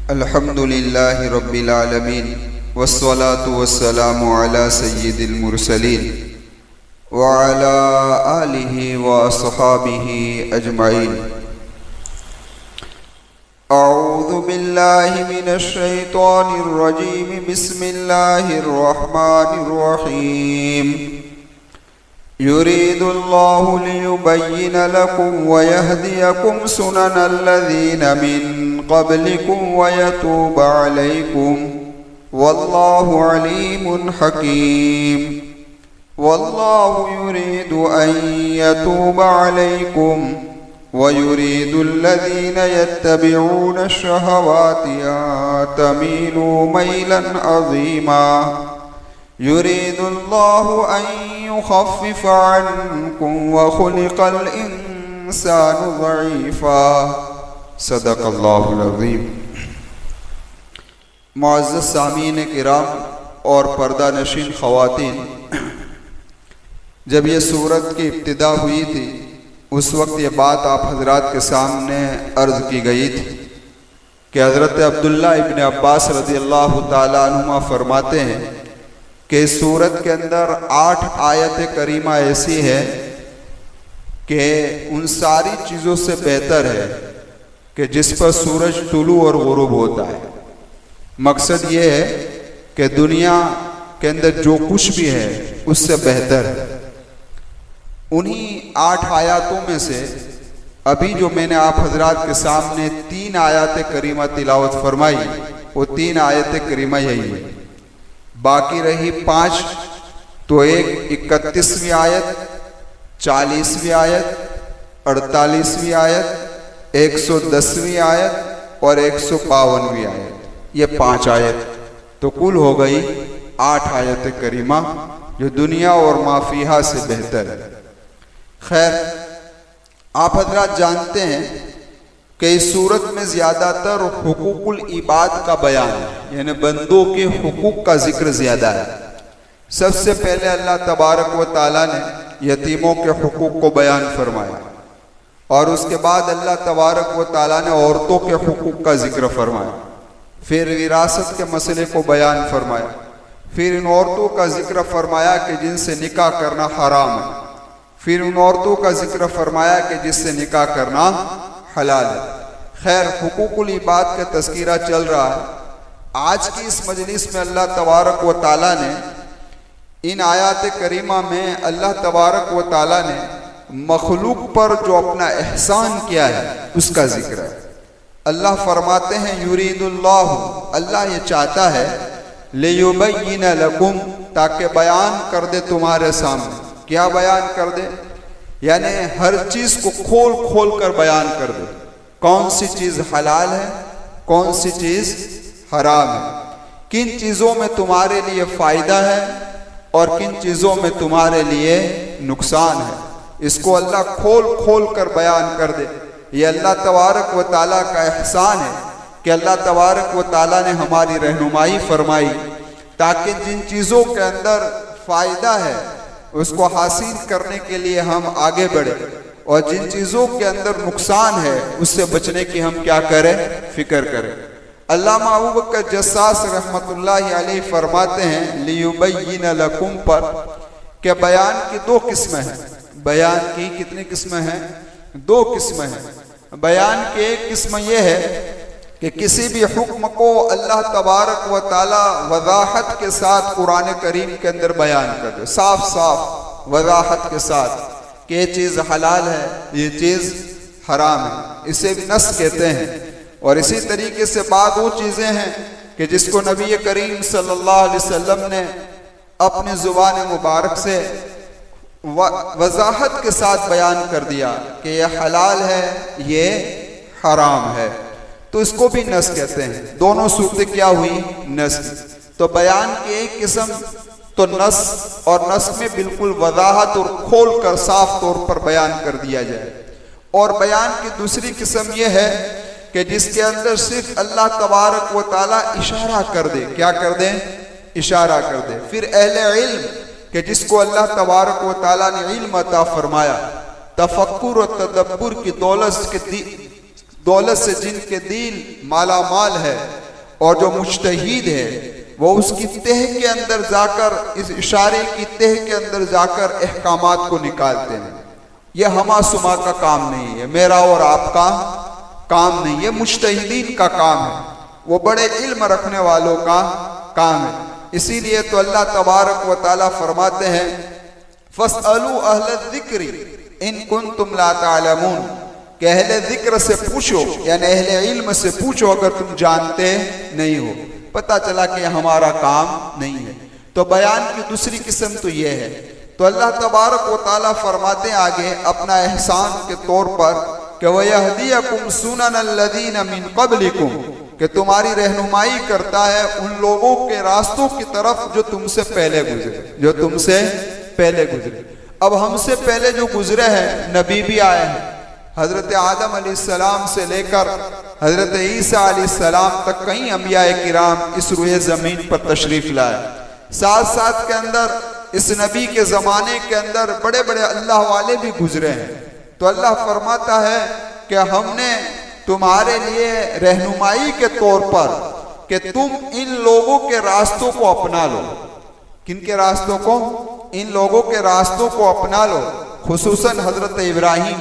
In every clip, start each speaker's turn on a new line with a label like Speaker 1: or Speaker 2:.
Speaker 1: अल्हम्दुलिल्लाहि रब्बिल आलमीन वस्सलातु वस्सलामु अला सय्यिदिल मुरसलीन व अला आलिहि व अस्हाबिहि अजमाइन। अऊज़ु बिल्लाहि मिनश शैतानिर रजीम। बिस्मिल्लाहिर रहमानिर रहीम। युरीदुल्लाहु लियुबय्यिन लकुम व यहदियकुम सुननल्लज़ीना मिन क़ब्लिकुम व यतूब अलैकुम वल्लाहु अलीमुन हकीम। वल्लाहु युरीदु अन यतूब अलैकुम व युरीदुल्लज़ीना यत्तबिऊन अश-शहवाति अन तमीलू मैलन अज़ीमा। युरीदुल्लाहु अन युख़फ़्फ़िफ़ अन्कुम व ख़ुलिक़ल इंसानु ज़ईफ़ा। सदक़ल्लाहुल अज़ीम। मुअज़्ज़ज़ सामीन किराम और पर्दा नशीन ख़वातीन, जब ये सूरत की इब्तिदा हुई थी उस वक्त ये बात आप हजरात के सामने अर्ज़ की गई थी कि हज़रत अब्दुल्ला इब्न अब्बास रज़ियल्लाहु ताला अन्हुमा फरमाते हैं कि इस सूरत के अंदर 8 आयत करीमा ऐसी है कि उन सारी चीज़ों से बेहतर है कि जिस पर सूरज तुलू और गुरूब होता है। मकसद ये है कि दुनिया के अंदर जो कुछ भी है उससे बेहतर है। उन्हीं 8 आयतों में से अभी जो मैंने आप हजरात के सामने 3 आयत करीमा तिलावत फरमाई, वो 3 आयत करीमा यही है। बाकी रही 5, तो एक 31वीं आयत, 40वीं आयत, 48वीं आयत, 110वीं आयत और 152वीं आयत। ये 5 आयत तो कुल हो गई 8 आयत करीमा जो दुनिया और माफिया से बेहतर है। खैर, आप हजरात जानते हैं कि इस सूरत में ज़्यादातर हुकूकुल इबाद का बयान है, यानी बंदों के हुकूक का जिक्र ज़्यादा है। सबसे पहले अल्लाह तबारक व ताला ने यतीमों के हुकूक को बयान फरमाया और उसके बाद अल्लाह तबारक व ताला ने औरतों के हुकूक का जिक्र फरमाया। फिर विरासत के मसले को बयान फरमाया। फिर इन औरतों का जिक्र फरमाया कि जिनसे निकाह करना हराम है। फिर उन औरतों का जिक्र फरमाया कि जिससे निकाह करना हलाल है। खैर, हुकूकुल इबाद का तज़किरा चल रहा है। आज की इस मजलिस में अल्लाह तबारक व ताला ने इन आयात करीमा में अल्लाह तबारक व ताला ने मखलूक पर जो अपना एहसान किया है उसका जिक्र है। अल्लाह फरमाते हैं युरीदुल्लाहु, अल्लाह ये चाहता है, लियुबय्यिन लकुम, ताकि बयान कर दे तुम्हारे सामने। क्या बयान कर दे? यानी हर चीज को खोल खोल कर बयान कर दे। कौन सी चीज हलाल है, कौन सी चीज हराम है, किन चीजों में तुम्हारे लिए फायदा है और किन चीजों में तुम्हारे लिए नुकसान है। इसको अल्लाह खोल खोल कर बयान कर दे। ये अल्लाह तबारक व ताला का एहसान है कि अल्लाह तबारक व ताला ने हमारी रहनुमाई फरमाई ताकि जिन चीज़ों के अंदर फ़ायदा है उसको हासिल करने के लिए हम आगे बढ़े और जिन चीज़ों के अंदर नुकसान है उससे बचने की हम क्या करें, फिक्र करें। अल्लामा अबू बकर जस्सास रहमतुल्लाहि अलैहि फरमाते हैं लियुबय्यिन लकुम पर कि बयान की 2 किस्में हैं। बयान की कितनी किस्में हैं? 2 किस्में हैं। बयान की एक किस्म यह है कि किसी भी हुक्म को अल्लाह तबारक व ताला वज़ाहत के साथ कुरान करीम के अंदर बयान कर दे, साफ साफ वज़ाहत के साथ कि ये चीज़ हलाल है, ये चीज़ हराम है। इसे भी नस कहते हैं। और इसी तरीके से बाद वो चीज़ें हैं कि जिसको नबी करीम सल्लल्लाहु अलैहि वसल्लम ने अपनी ज़ुबान मुबारक से वज़ाहत के साथ बयान कर दिया कि यह हलाल है, ये हराम है, तो इसको भी नस कहते हैं। दोनों सूरतें क्या हुई? नस की। तो बयान की एक किस्म तो नस, और नस में बिल्कुल वज़ाहत और खोल कर साफ तौर पर बयान कर दिया जाए। और बयान की दूसरी किस्म यह है कि जिसके अंदर सिर्फ अल्लाह तबारक व ताला इशारा कर दे। क्या कर दे? इशारा कर दे। फिर अहले इल्म कि जिसको अल्लाह तबारक व ताला ने इल्म अता फरमाया, तफक्कुर और तदब्बुर की दौलत से जिनके दिल माला माल है और जो मुज्तहिद है वो उसकी तह के अंदर जाकर, इस इशारे की तह के अंदर जाकर अहकामात को निकालते हैं। यह हमा सुमा का काम नहीं है, मेरा और आपका काम नहीं है, मुज्तहिदीन का काम है, वो बड़े इल्म रखने वालों का काम है। इसीलिए तो अल्लाह तबारक व तआला फरमाते हैं फस्अलू अहल ज़िक्री इन कुंतुम ला तालमून, कि अहले ज़िक्र से पूछो, यानी अहले इल्म से पूछो अगर तुम जानते नहीं हो। पता चला कि हमारा काम नहीं है। तो बयान की दूसरी किस्म तो यह है। तो अल्लाह तबारक व तआला फरमाते आगे अपना एहसान के तौर पर कि वयहदियकुम सुननल्लज़ीना मिन क़ब्लिकुम, कि तुम्हारी रहनुमाई करता है उन लोगों के रास्तों की तरफ जो तुमसे पहले गुजरे, अब हमसे पहले जो गुजरे हैं नबी भी आए हैं, हजरत आदम अलैहिस्सलाम से लेकर हजरत ईसा अलैहिस्सलाम तक कई अंबिया किराम इस रूए जमीन पर तशरीफ लाए। साथ साथ के अंदर इस नबी के जमाने के अंदर बड़े बड़े अल्लाह वाले भी गुजरे हैं। तो अल्लाह फरमाता है कि हमने तुम्हारे लिए रहनुमाई के तौर पर कि तुम इन लोगों के रास्तों को अपना लो। किनके रास्तों को? इन लोगों के रास्तों को अपना लो। खुसूसन हजरत इब्राहिम,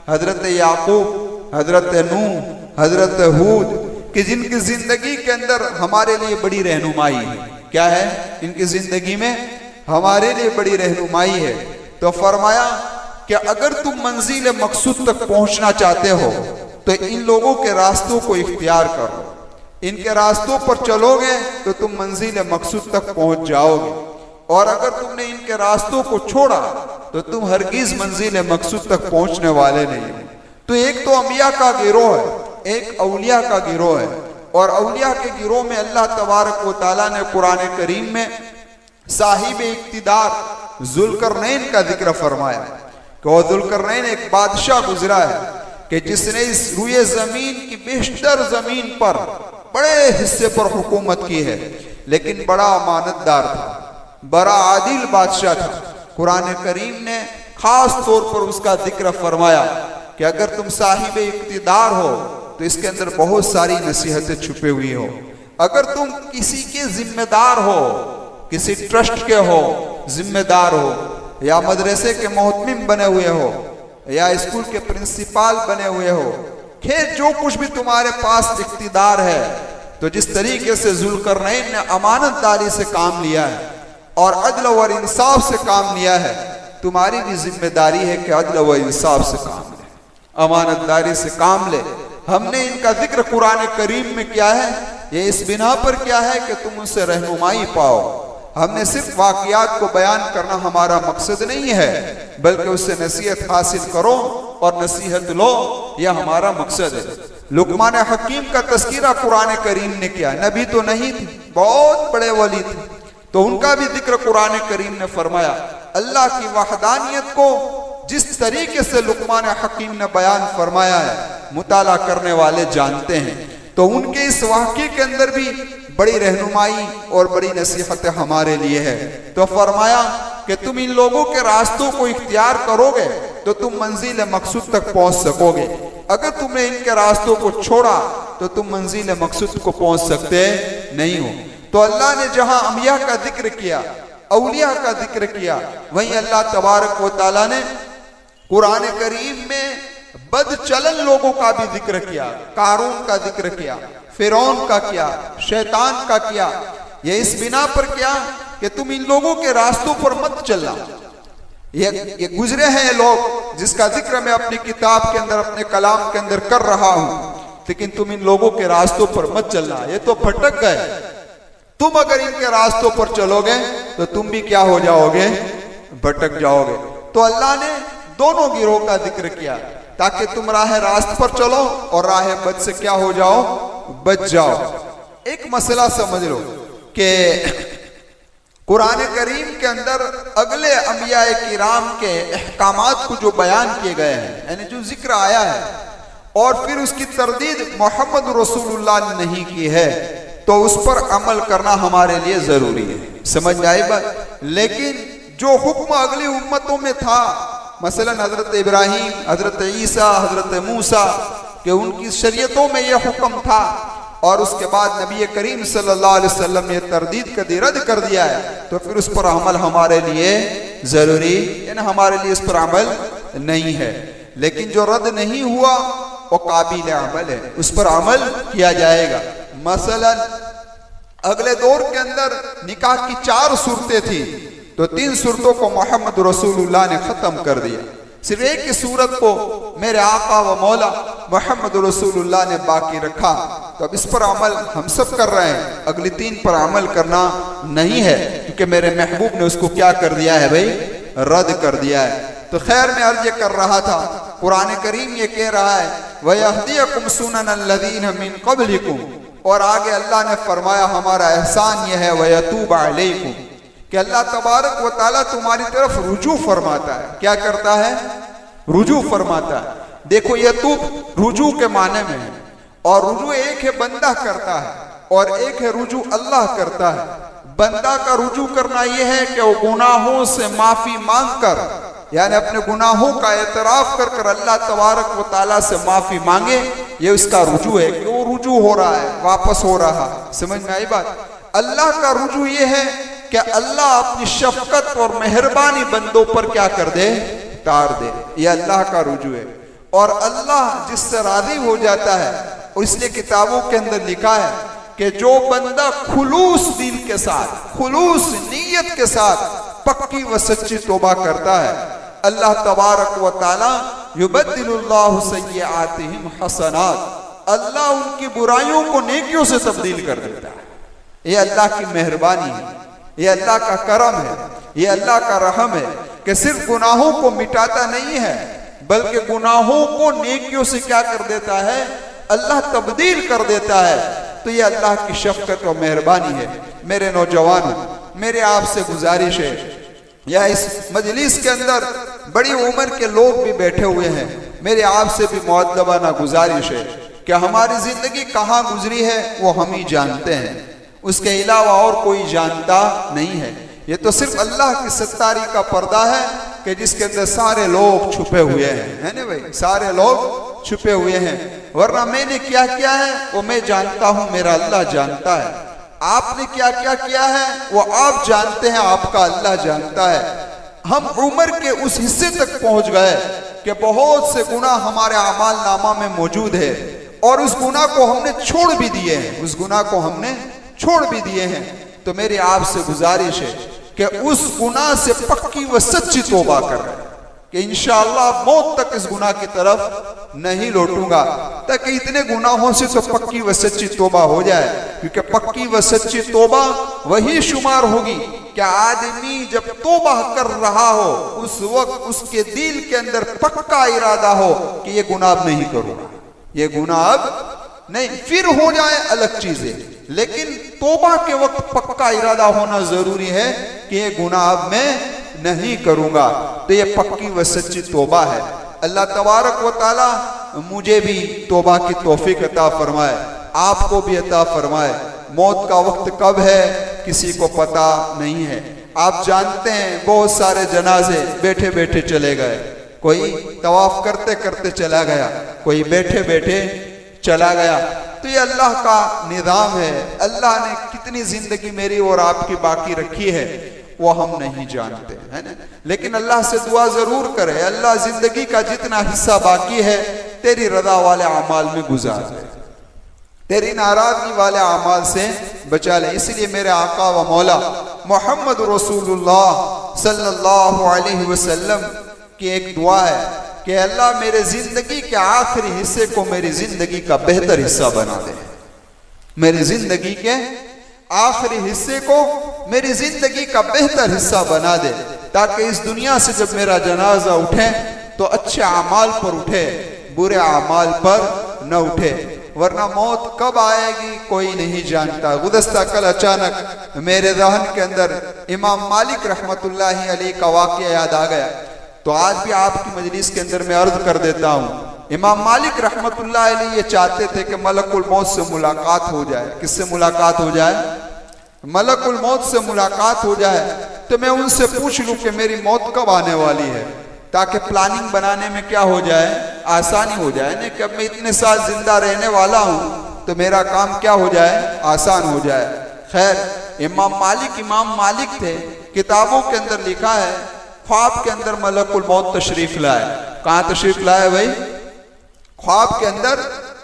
Speaker 1: हजरत याकूब, हजरत नूह, हजरत हूद, कि जिनकी जिंदगी के अंदर हमारे लिए बड़ी रहनुमाई है। क्या है? इनकी जिंदगी में हमारे लिए बड़ी रहनुमाई है। तो फरमाया कि अगर तुम मंजिल मकसूद तक पहुंचना चाहते हो तो इन लोगों के रास्तों को इख्तियार करो, इनके रास्तों पर चलोगे तो तुम मंजिल मकसूद तक पहुंच जाओगे, और अगर तुमने इनके रास्तों को छोड़ा तो तुम हरगिज मंजिल मकसूद तक पहुंचने वाले नहीं हो। तो एक तो अंबिया का गिरोह है, एक औलिया का गिरोह है, और औलिया के गिरोह में अल्लाह तबारक व तआला ने कुरान करीम में साहिब इक्तिदार जुल्करनैन का जिक्र फरमाया कि वो जुल्करनैन एक बादशाह गुजरा है कि जिसने इस रुए जमीन की बेशतर जमीन पर बड़े हिस्से पर हुकूमत की है, लेकिन बड़ा अमानतदार था, बड़ा आदिल बादशाह था। कुरान करीम ने खास तौर पर उसका जिक्र फरमाया कि अगर तुम साहिब इक्तिदार हो तो इसके अंदर बहुत सारी नसीहतें छुपे हुई हो। अगर तुम किसी के जिम्मेदार हो, किसी ट्रस्ट के हो जिम्मेदार हो, या मदरसे के मोहतमिम बने हुए हो, या स्कूल के प्रिंसिपल बने हुए हो, खैर जो कुछ भी तुम्हारे पास इख्तिदार है, तो जिस तरीके से जुल्करनैन ने अमानतदारी से काम लिया है और अदल और इंसाफ से काम लिया है, तुम्हारी भी जिम्मेदारी है कि अदल व इंसाफ से काम ले, अमानतदारी से काम ले। हमने इनका जिक्र कुरान करीम में किया है, ये इस बिना पर क्या है कि तुम उनसे रहनुमाई पाओ। हमने सिर्फ वाक़ियात को बयान करना हमारा मकसद नहीं है, बल्कि उससे नसीहत हासिल करो और नसीहत लो, यह हमारा मकसद है। लुकमान हकीम का तस्कीरा कुरान करीम ने किया। नबी तो नहीं थे, बहुत बड़े वली थे, तो उनका भी जिक्र कुरान करीम ने फरमाया। अल्लाह की वहदानियत को जिस तरीके से लुकमान हकीम ने बयान फरमाया है, मुताला करने वाले जानते हैं। तो उनके इस वाक़े के अंदर भी बड़ी रहनुमाई और बड़ी नसीहत हमारे लिए है। तो फरमाया कि तुम इन लोगों के रास्तों को इख्तियार करोगे तो तुम मंजिल मकसूद तक पहुंच सकोगे। अगर तुमने इनके रास्तों को छोड़ा तो तुम मंजिल मकसूद को पहुंच सकते नहीं हो। तो अल्लाह ने जहां अंबिया का जिक्र किया, औलिया का जिक्र किया, वहीं अल्लाह तबारक व तआला ने कुरान करीम में बदचलन लोगों का भी जिक्र किया। कारून का जिक्र किया, फिरौन का किया, शैतान का किया। ये इस बिना पर क्या कि तुम इन लोगों के रास्तों पर मत चलना। ये गुजरे हैं लोग जिसका जिक्र मैं अपनी किताब के अंदर, अपने कलाम के अंदर कर रहा हूं, लेकिन तुम इन लोगों के रास्तों पर मत चलना, ये तो भटक गए। तुम अगर इनके रास्तों पर चलोगे तो तुम भी क्या हो जाओगे? भटक जाओगे। तो अल्लाह ने दोनों गिरोह का जिक्र किया ताकि तुम राह रास्त पर चलो और राह बद से क्या हो जाओ? बच जाओ। एक मसला समझ लो कि कुरान करीम के अंदर अगले अंबिया किराम के अहकामात को जो बयान किए गए हैं, यानी जो जिक्र आया है, और फिर उसकी तरदीद मोहम्मद रसूलुल्लाह ने नहीं की है, तो उस पर अमल करना हमारे लिए जरूरी है। समझ में आई बात? लेकिन जो हुक्म अगली उम्मतों में था, मसलन हजरत इब्राहिम, हजरत ईसा, हजरत मूसा, कि उनकी शरीयतों में यह हुक्म था और उसके बाद नबी करीम सल्लल्लाहु अलैहि वसल्लम ने तरदीद कर दी, रद्द कर दिया है, तो फिर उस पर अमल हमारे लिए जरूरी यानी हमारे लिए इस पर अमल नहीं है। लेकिन जो रद्द नहीं हुआ वो काबिल अमल है, उस पर अमल किया जाएगा। मसलन अगले दौर के अंदर निकाह की 4 सूरतें थी, तो 3 सूरतों को मोहम्मद रसूलुल्लाह ने खत्म कर दिया, सिर्फ एक ही सूरत को मेरे आका व मौला मोहम्मद रसूलुल्लाह ने बाकी रखा। तो अब इस पर अमल हम सब कर रहे हैं, अगली 3 पर अमल करना नहीं है, क्योंकि मेरे महबूब ने उसको क्या कर दिया है भाई, रद्द कर दिया है। तो खैर मैं अर्ज कर रहा था, कुरान करीम ये कह रहा है वयहदियकुम सुननल्लज़ीना मिन क़ब्लिकुम, और आगे अल्लाह ने फरमाया हमारा एहसान यह है वयतूब अलैकुम, कि अल्लाह तबारक व तआला तुम्हारी तरफ रुजू फरमाता है। क्या करता है, रुजू फरमाता है। देखो यतूब रुजू के माने में है, और रुजू एक है बंदा करता है और एक है रुजू अल्लाह करता है। बंदा का रुजू करना यह है कि वो गुनाहों से माफी मांग कर यानी अपने गुनाहों का एतराफ कर कर अल्लाह तबारक व तआला से माफी मांगे, ये उसका रुजू है कि वो रुजू हो रहा है, वापस हो रहा है। समझ में आई बात। अल्लाह का रुजू ये है कि अल्लाह अपनी शफकत और मेहरबानी बंदों पर क्या कर दे, तार दे, ये अल्लाह का रुजू है। और अल्लाह जिससे राजी हो जाता है, और इसलिए किताबों के अंदर लिखा है कि जो बंदा खुलूस दिल के साथ, खुलूस नीयत के साथ पक्की व सच्ची तौबा करता है, अल्लाह तबारक व तआला युबद्दिलुल्लाहु सय्यिआतिहिम हसनात, अल्लाह उनकी बुराइयों को नेकियों से तब्दील कर देता है। ये अल्लाह की मेहरबानी है, ये अल्लाह का करम है, ये अल्लाह का रहम है कि सिर्फ गुनाहों को मिटाता नहीं है, बल्कि गुनाहों को नेकियों से क्या कर देता है, अल्लाह तब्दील कर देता है। तो ये अल्लाह की शफकत और मेहरबानी है। मेरे नौजवानों, मेरे आपसे गुजारिश है, या इस मजलिस के अंदर बड़ी उम्र के लोग भी बैठे हुए हैं, मेरे आपसे भी मुअद्दबाना गुजारिश है कि हमारी जिंदगी कहाँ गुजरी है वो हम ही जानते हैं, उसके अलावा और कोई जानता नहीं है। ये तो सिर्फ अल्लाह की सत्तारी का पर्दा है कि जिसके अंदर सारे लोग छुपे हुए हैं, है ना भाई, सारे लोग छुपे हुए हैं। वरना मैंने क्या किया है वो मैं जानता हूं, मेरा अल्लाह जानता है। आपने क्या क्या किया है वो आप जानते हैं, आपका अल्लाह जानता है। हम उम्र के उस हिस्से तक पहुंच गए कि बहुत से गुनाह हमारे अमाल नामा में मौजूद है, और उस गुनाह को हमने छोड़ भी दिए हैं, उस गुनाह को हमने छोड़ भी दिए हैं। तो मेरी आपसे गुजारिश है कि उस गुनाह से पक्की व सच्ची तौबा कर रहे हैं कि इंशाअल्लाह मौत तक इस गुनाह की तरफ नहीं लौटूंगा, ताकि इतने गुनाहों से तो पक्की व सच्ची तौबा हो जाए। क्योंकि पक्की व सच्ची तौबा वही शुमार होगी कि आदमी जब तौबा कर रहा हो उस वक्त उसके दिल के अंदर पक्का इरादा हो कि ये गुनाह अब नहीं करूंगा, ये गुनाह अब नहीं, फिर हो जाए अलग चीजें, लेकिन तौबा के वक्त पक्का इरादा होना जरूरी है कि ये गुनाह अब मैं नहीं करूंगा। तो ये पक्की व सच्ची तौबा है। अल्लाह तबारक व तआला मुझे भी तौबा की तौफीक अता फरमाए, आपको भी अता फरमाए। मौत का वक्त कब है किसी को पता नहीं है। आप जानते हैं बहुत सारे जनाजे बैठे बैठे चले गए, कोई तवाफ करते करते चला गया, कोई बैठे बैठे चला गया। तो ये अल्लाह का निज़ाम है। अल्लाह ने कितनी जिंदगी मेरी और आपकी बाकी रखी है वो हम नहीं जानते, है ना। लेकिन अल्लाह से दुआ जरूर करें, अल्लाह जिंदगी का जितना हिस्सा बाकी है तेरी रजा वाले अमाल में गुजार दे, तेरी नाराजगी वाले अमाल से बचा ले। इसलिए मेरे आका व मौला मोहम्मद रसूलुल्लाह सल्लल्लाहु अलैहि वसल्लम की एक दुआ है कि अल्लाह मेरे जिंदगी के आखिरी हिस्से को मेरी जिंदगी का बेहतर हिस्सा बना दे, मेरी जिंदगी के आखिरी हिस्से को मेरी जिंदगी का बेहतर हिस्सा बना दे, ताकि इस दुनिया से जब मेरा जनाजा उठे तो अच्छे अमाल पर उठे, बुरे अमाल पर न उठे। वरना मौत कब आएगी कोई नहीं जानता। गुज़श्ता कल अचानक मेरे ज़हन के अंदर इमाम मालिक रहमतुल्लाहि अलैह का वाक़या याद आ गया, तो आज भी आपकी मजलिस के अंदर मैं अर्ज कर देता हूँ। इमाम मालिक रहमतुल्लाह अलैह ये चाहते थे कि मलकुल मौत से मुलाकात हो जाए। किससे मुलाकात हो जाए? मलकुल मौत से मुलाकात हो जाए। तो मैं उनसे पूछ लूं कि मेरी मौत कब आने वाली है, ताकि प्लानिंग बनाने में क्या हो जाए, आसानी हो जाए ना, कि अब मैं इतने साल जिंदा रहने वाला हूँ तो मेरा काम क्या हो जाए, आसान हो जाए। खैर इमाम मालिक थे, किताबों के अंदर लिखा है ख्वाब के अंदर मलकुल मौत तशरीफ लाए। कहाँ तशरीफ लाए भाई? ख्वाब के अंदर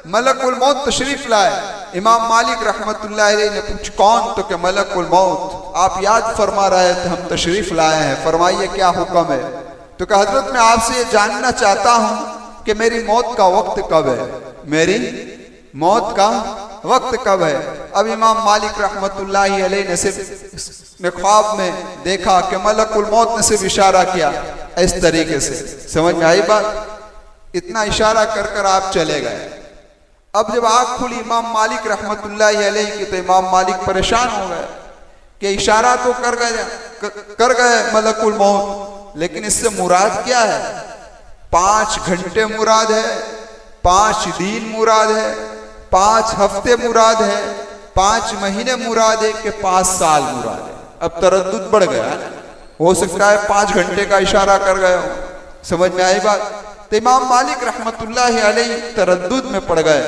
Speaker 1: मलकुल मौत तशरीफ लाए। इमाम मालिक रहमतुल्लाह अलैह ने पूछ कौन? तो क्या मलकुल मौत आप याद फरमा रहे थे, हम तशरीफ लाए हैं, फरमाइए क्या हुक्म है? तो क्या हजरत मैं आपसे ये जानना चाहता हूँ कि मेरी मौत का वक्त कब है, मेरी मौत का वक्त कब है? अब इमाम मालिक रहमतुल्लाह अलैह ने सिर्फ ख्वाब में देखा कि मलकुल मौत ने सिर्फ इशारा किया इस तरीके से। समझ में आई बात? इतना इशारा कर कर आप चले गए। अब जब आँख खुली इमाम मालिक रहमतुल्लाह अलैह की, तो इमाम मालिक परेशान हो गए कि इशारा तो कर गए मलकुल मौत, लेकिन इससे मुराद क्या है? 5 घंटे मुराद है, 5 दिन मुराद है, 5 हफ्ते मुराद है, 5 महीने मुराद है कि 5 साल मुराद है? अब तरद्दुद बढ़ गया। हो सकता है 5 घंटे का इशारा कर गए हो। समझ में आई बात? तो इमाम मालिक रहमतुल्लाह अलैह तरद्दुद में पड़ गए।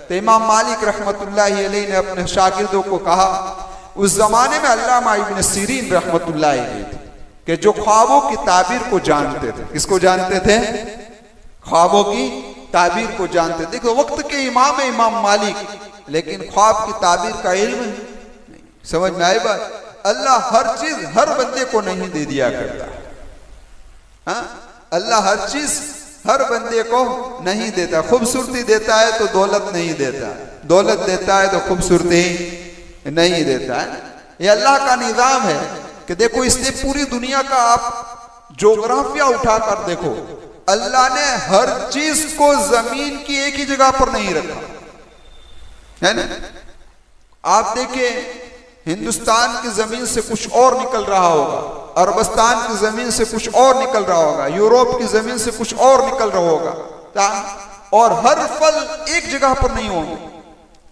Speaker 1: तो इमाम मालिक रहमतुल्लाह अलैह ने अपने शागिर्दों को कहा, उस जमाने में अल्लामा इब्न सीरीन रहमतुल्लाह अलैह थे कि जो ख्वाबों की ताबीर को जानते थे। किसको जानते थे? ख्वाबों की ताबीर को जानते थे। देखो वक्त के इमाम है इमाम मालिक, लेकिन ख्वाब की ताबीर का इल्म नहीं। समझ में आई बात? अल्लाह हर चीज हर बंदे को नहीं दे दिया करता। हाँ, अल्लाह हर चीज हर बंदे को नहीं देता। खूबसूरती देता है तो दौलत नहीं देता, दौलत देता है तो खूबसूरती नहीं देता है। ये अल्लाह का निजाम है कि देखो इसने पूरी दुनिया का आप जोग्राफिया उठाकर देखो, अल्लाह ने हर चीज को जमीन की एक ही जगह पर नहीं रखा है ना। आप देखिए हिंदुस्तान की जमीन से कुछ और निकल रहा होगा, अरबस्तान की जमीन से कुछ और निकल रहा होगा, यूरोप की जमीन से कुछ और निकल रहा होगा, और हर फल एक जगह पर नहीं होंगे।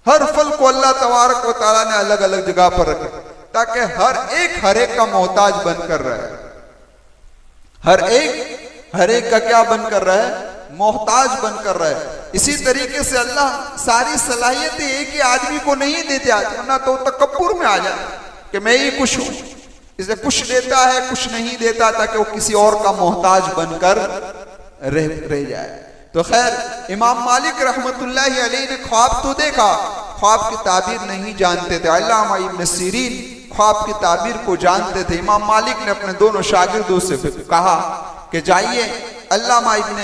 Speaker 1: हर फल को अल्लाह तबारक व तआला ने अलग अलग जगह पर रखा ताकि हर एक का मोहताज बनकर रहे। हर एक का क्या बनकर रहे? मोहताज बनकर रहे। इसी तरीके से अल्लाह सारी सलाहियतें एक ही आदमी को नहीं देते, वरना तो तकब्बुर में आ जाए कि मैं ही कुछ हूं। इसे कुछ देता है कुछ नहीं देता ताकि वो किसी और का मोहताज बनकर रह जाए। तो खैर इमाम मालिक रहमतुल्लाह अलैह ने ख्वाब तो देखा, ख्वाब की ताबीर नहीं जानते थे। अल्लामा इब्न सीरीन ख्वाब की ताबीर को जानते थे। इमाम मालिक ने अपने दोनों शागिर्दों से कहा कि जाइए अल्लामा इब्न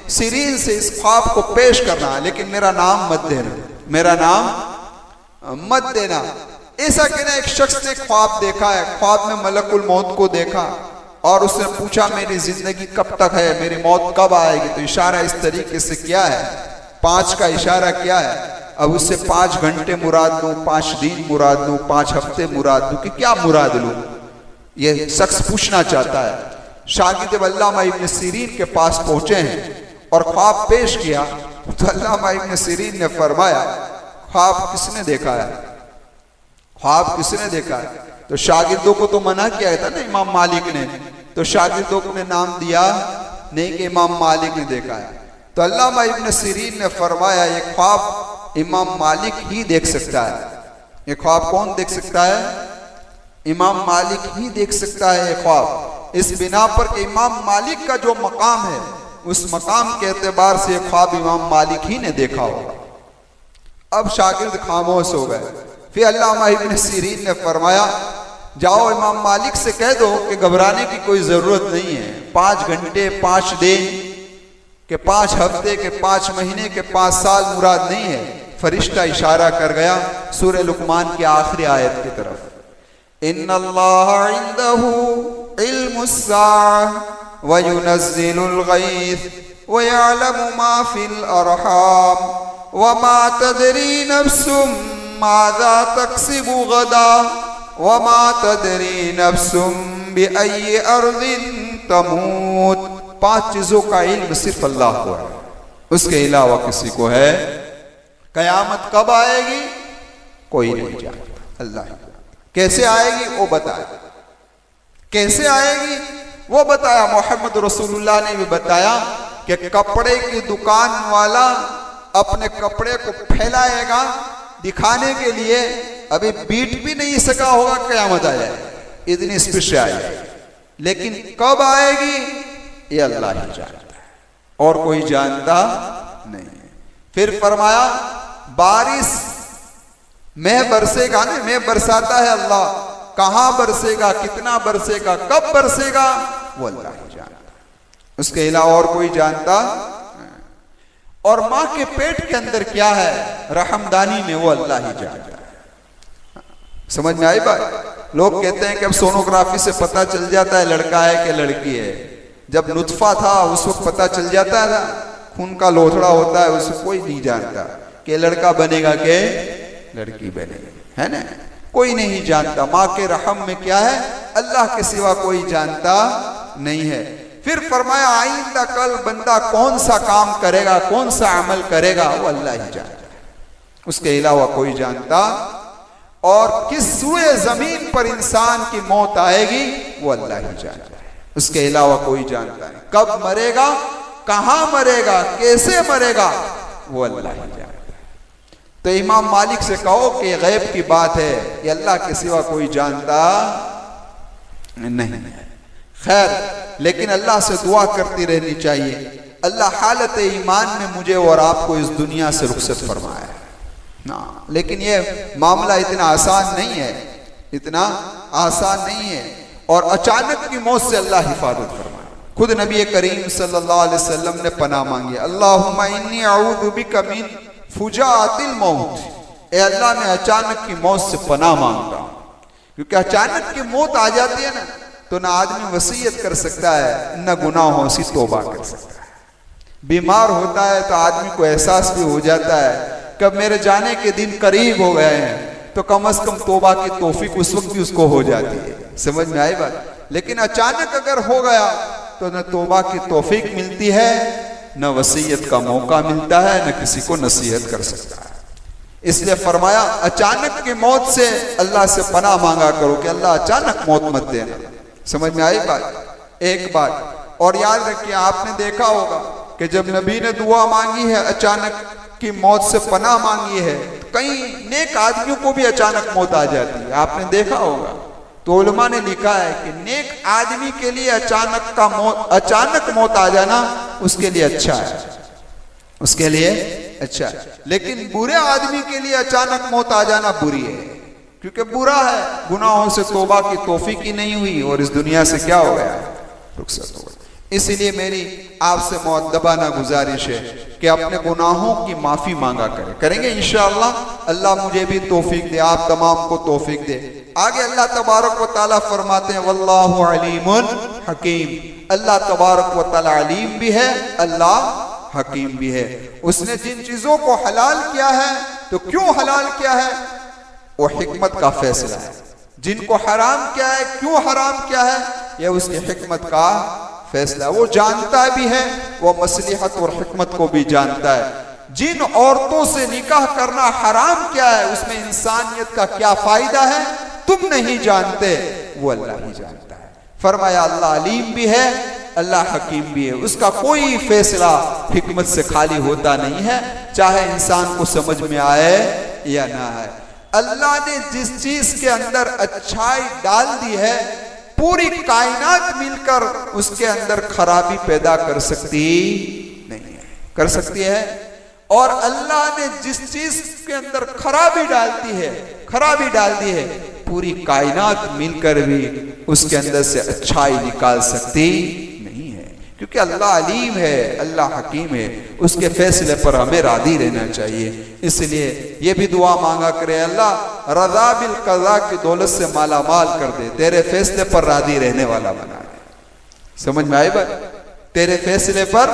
Speaker 1: सीरीन से इस ख्वाब को पेश करना, लेकिन मेरा नाम मत देना, मेरा नाम मत देना। ऐसा कहना एक शख्स ने ख्वाब देखा है, ख्वाब में मलकुल मौत को देखा और उसने पूछा मेरी जिंदगी कब तक है, मेरी मौत कब आएगी? तो इशारा इस तरीके से किया है, 5 का इशारा किया है। अब उससे 5 घंटे मुराद लूं, 5 दिन मुराद लूं, 5 हफ्ते मुराद लूं, कि क्या मुराद लूं? ये शख्स पूछना चाहता है। शागिर्द अल्लामा इब्न सीरीन के पास पहुंचे हैं और ख्वाब पेश किया तो अल्लामा इब्न सीरीन ने फरमाया ख्वाब किसने देखा है? ख्वाब किसने देखा है? तो शागिर्दों को तो मना किया था ना इमाम मालिक ने, तो शागिर्दों को ने नाम दिया नहीं कि इमाम मालिक ने देखा है। तो अल्लामा इब्न सीरीन ने फरमाया ये ख्वाब इमाम मालिक ही देख सकता है। ये ख्वाब कौन देख सकता है? इमाम मालिक ही देख सकता है ये ख्वाब। इस बिना पर कि इमाम मालिक का जो मकाम है उस मकाम के एतबार से ख्वाब इमाम मालिक ही ने देखा होगा। अब शागिर्द खामोश हो गए। फिर अल्लामा इब्न सीरीन ने फरमाया जाओ इमाम मालिक से कह दो कि घबराने की कोई जरूरत नहीं है। 5 घंटे 5 दिन के 5 हफ्ते के 5 महीने के 5 साल मुराद नहीं है। फरिश्ता इशारा कर गया सूरह लुकमान की आखिरी आयत की तरफ, इन्नल्लाह इंदहु इल्मुस्साअह व युनज़्ज़िलुल गैथ व यअलमु मा फिल अरहाम व मा तदरी नफ्सुम माज़ा तक्सिबु गदा व मा तदरी नफ्सुम बिअय्यि अर्ज़िन तमूत। 5 चीजों का इल्म सिर्फ अल्लाह को है, उसके अलावा किसी को है। कयामत कब आएगी कोई नहीं जानता, अल्लाह। कैसे आएगी वो बताया, कैसे आएगी वो बताया। मोहम्मद रसूलुल्लाह ने भी बताया कि कपड़े की दुकान वाला अपने कपड़े को फैलाएगा दिखाने के लिए, अभी बीट भी नहीं सका होगा क़यामत आ जाए, इतनी स्पीड से आएगी। लेकिन कब आएगी ये अल्लाह ही जानता है और कोई जानता नहीं। फिर फरमाया बारिश मैं बरसेगा ना, मैं बरसाता है अल्लाह, कहां बरसेगा, कितना बरसेगा, कब बरसेगा, वो अल्लाह ही जानता, उसके अलावा और कोई जानता। और मां के पेट के अंदर क्या है रहमदानी में, वो अल्लाह ही जानता है। समझ में आई बात? लोग कहते हैं कि अब सोनोग्राफी से पता चल जाता है लड़का है कि लड़की है। जब नुत्फा था उस वक्त पता चल जाता था, खून का लोथड़ा होता है, उसे कोई नहीं जानता कि लड़का बनेगा कि लड़की बनेगी, है ना, कोई नहीं जानता। माँ के रहम में क्या है अल्लाह के सिवा कोई जानता नहीं है। फिर फरमाया आइंदा कल बंदा कौन सा काम करेगा, कौन सा अमल करेगा, वो अल्लाह ही जानता है, उसके अलावा कोई जानता। और किस सूए जमीन पर इंसान की मौत आएगी वो अल्लाह ही जानता है, उसके अलावा कोई जानता नहीं। कब मरेगा, कहां मरेगा, कैसे मरेगा, वो अल्लाह ही जानता है। तो इमाम मालिक से कहो कि गैब की बात है, ये अल्लाह के सिवा कोई जानता नहीं है। खैर, लेकिन अल्लाह से दुआ करती रहनी चाहिए, अल्लाह हालत ईमान में मुझे और आपको इस दुनिया से रुखसत फरमाया ना। लेकिन ये मामला इतना आसान नहीं है, इतना आसान नहीं है। और अचानक की मौत से अल्लाह हिफाजत फरमाए। खुद नबी करीम सल्लल्लाहु अलैहि वसल्लम ने पनाह मांगी, अल्लाहुम्मा इन्नी अऊज़ु बिका मिन फुजातिल मौत, ए अल्लाह मैं अचानक की मौत से पनाह मांगता हूं। क्योंकि अचानक की मौत आ जाती है ना, तो ना आदमी वसीयत कर सकता है, न गुनाहों से तौबा कर सकता है। बीमार होता है तो आदमी को एहसास भी हो जाता है कब मेरे जाने के दिन करीब हो गए हैं, तो कम से कम तौबा की तौफीक उस वक्त भी उसको हो जाती है। समझ में आई बात? लेकिन अचानक अगर हो गया तो न तौबा की तौफीक मिलती है, न वसीयत का मौका मिलता है, न किसी को नसीहत कर सकता है। इसलिए फरमाया अचानक की मौत से अल्लाह से पनाह मांगा करो कि अल्लाह अचानक मौत मत देना। समझ में आई बात? एक बात और याद रखिए, आपने देखा होगा कि जब नबी ने दुआ मांगी है, अचानक की मौत से पनाह मांगी है, तो कई नेक आदमियों को भी अचानक मौत आ जाती है, आपने देखा होगा। तो उलमा ने लिखा है कि नेक आदमी के लिए अचानक मौत आ जाना उसके लिए अच्छा है, उसके लिए अच्छा है। लेकिन बुरे आदमी के लिए अचानक मौत आ जाना बुरी है, क्योंकि बुरा है, गुनाहों से तौबा की तौफीक ही नहीं हुई और इस दुनिया से क्या हो गया, रुखसत हो गया। इसलिए मेरी आपसे मुअद्दबाना गुजारिश है कि अपने गुनाहों की माफी मांगा करेंगे इंशाअल्लाह। अल्लाह मुझे भी तौफीक दे, आप तमाम को तौफीक दे। आगे अल्लाह तबारक व तआला फरमाते हैं वल्लाहु अलीमुन हकीम, अल्लाह तबारक व तआला अलीम भी है, अल्लाह हकीम भी है। उसने जिन चीजों को हलाल किया है तो क्यों हलाल किया है, वो हिकमत का फैसला है। जिनको हराम किया है क्यों हराम किया है, यह उसकी हिकमत का फैसला। वो जानता भी है, वो मसलिहत और हिकमत को भी जानता है। जिन औरतों से निकाह करना हराम किया है उसमें इंसानियत का क्या फायदा है तुम नहीं जानते, वो अल्लाह ही जानता है। फरमाया अल्लाह अलीम भी है, अल्लाह हकीम भी है, उसका कोई फैसला हिकमत से खाली होता नहीं है, चाहे इंसान को समझ में आए या ना आए। अल्लाह ने जिस चीज के अंदर अच्छाई डाल दी है, पूरी कायनात मिलकर उसके अंदर खराबी पैदा कर सकती नहीं है, कर सकती है। और अल्लाह ने जिस चीज के अंदर खराबी डाल दी है, पूरी कायनात मिलकर भी उसके अंदर से अच्छाई निकाल सकती नहीं है। क्योंकि अल्लाह अलीम है, अल्लाह हकीम है, उसके फैसले पर हमें राजी रहना चाहिए। इसलिए ये भी दुआ मांगा करे, अल्लाह रज़ा बिल क़ज़ा की दौलत से माला माल कर दे, तेरे फैसले पर राजी रहने वाला बना दे। समझ में आई बात? तेरे फैसले पर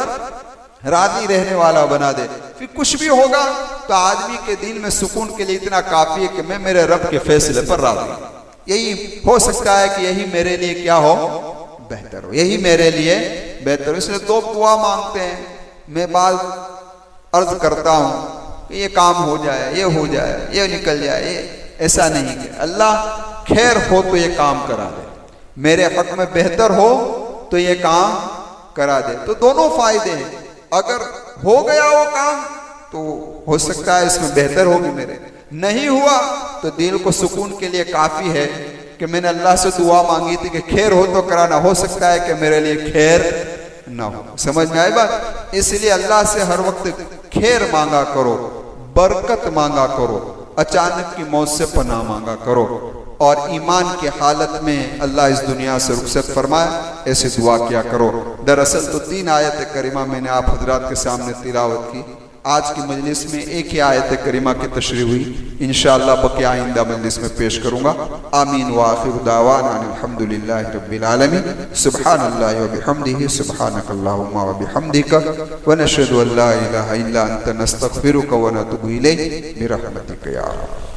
Speaker 1: राजी रहने वाला बना दे। फिर कुछ भी होगा तो आदमी के दिल में सुकून के लिए इतना काफी है कि मैं मेरे रब के फैसले पर राजी। यही हो सकता है कि यही मेरे लिए क्या हो, बेहतर हो, यही मेरे लिए बेहतर हो। इसलिए दो दुआ मांगते हैं। मैं बात अर्ज करता हूँ कि ये काम हो जाए, ये हो जाए, ये निकल जाए, ये ऐसा नहीं कि अल्लाह खैर हो तो ये काम करा दे, मेरे हक में बेहतर हो तो ये काम करा दे। तो दोनों फायदे हैं, अगर हो गया वो काम तो हो सकता है इसमें बेहतर होगी मेरे, नहीं हुआ तो दिल को सुकून के लिए काफी है कि मैंने अल्लाह से दुआ मांगी थी कि खैर हो तो कराना, हो सकता है कि मेरे लिए खैर ना हो। समझ में आई बात? इसलिए अल्लाह से हर वक्त खैर मांगा करो, बरकत मांगा करो, अचानक की मौत से पनाह मांगा करो, और ईमान की हालत में अल्लाह इस दुनिया से रुखसत फरमाए ऐसे दुआ किया करो। दरअसल तो 3 आयत करीमा मैंने आप हजरात के सामने तिलावत की। आज की मजलिस में एक ही आयत करीमा की तशरीह हुई, इंशाअल्लाह बाकी आइंदा मजलिस में पेश करूंगा। आमीन व आखिर दावाना अल्हम्दुलिल्लाहि रब्बिल आलमीन। सुब्हानल्लाहि व बिहम्दिही, सुब्हानकल्लाहुम्मा व बिहम्दिका, व नशहदु अन ला इलाहा इल्ला अंता नस्तगफिरुका व नतूबु इलैक बिरहमतिका या रब।